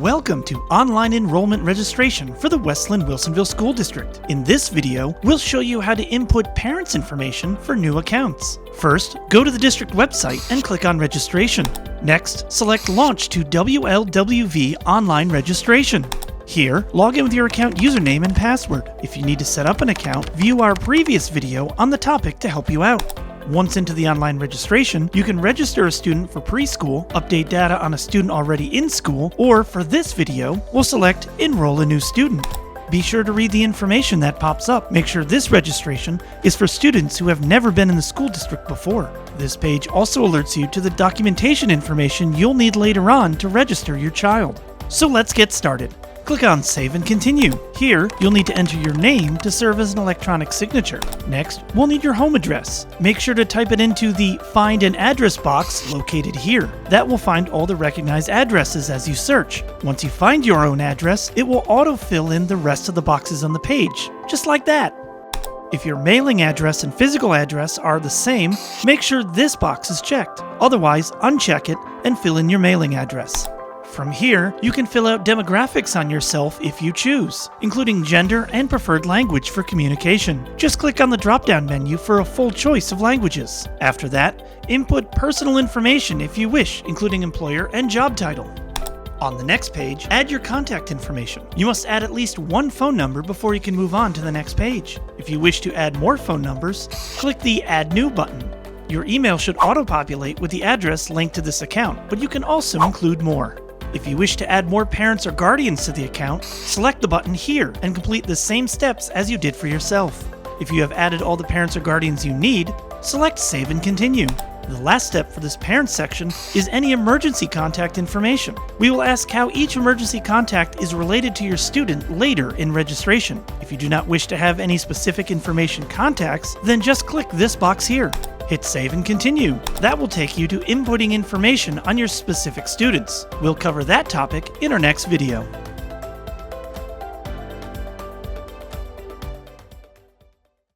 Welcome to online enrollment registration for the West Linn-Wilsonville School District. In this video, we'll show you how to input parents' information for new accounts. First, go to the district website and click on Registration. Next, select Launch to WLWV Online Registration. Here, log in with your account username and password. If you need to set up an account, view our previous video on the topic to help you out. Once into the online registration, you can register a student for preschool, update data on a student already in school, or for this video, we'll select Enroll a new student. Be sure to read the information that pops up. Make sure this registration is for students who have never been in the school district before. This page also alerts you to the documentation information you'll need later on to register your child. So let's get started. Click on Save and Continue. Here, you'll need to enter your name to serve as an electronic signature. Next, we'll need your home address. Make sure to type it into the Find an Address box located here. That will find all the recognized addresses as you search. Once you find your own address, it will auto-fill in the rest of the boxes on the page, just like that. If your mailing address and physical address are the same, make sure this box is checked. Otherwise, uncheck it and fill in your mailing address. From here, you can fill out demographics on yourself if you choose, including gender and preferred language for communication. Just click on the drop-down menu for a full choice of languages. After that, input personal information if you wish, including employer and job title. On the next page, add your contact information. You must add at least one phone number before you can move on to the next page. If you wish to add more phone numbers, click the Add New button. Your email should auto-populate with the address linked to this account, but you can also include more. If you wish to add more parents or guardians to the account, select the button here and complete the same steps as you did for yourself. If you have added all the parents or guardians you need, select Save and Continue. The last step for this parent section is any emergency contact information. We will ask how each emergency contact is related to your student later in registration. If you do not wish to have any specific information contacts, then just click this box here. Hit Save and Continue. That will take you to inputting information on your specific students. We'll cover that topic in our next video.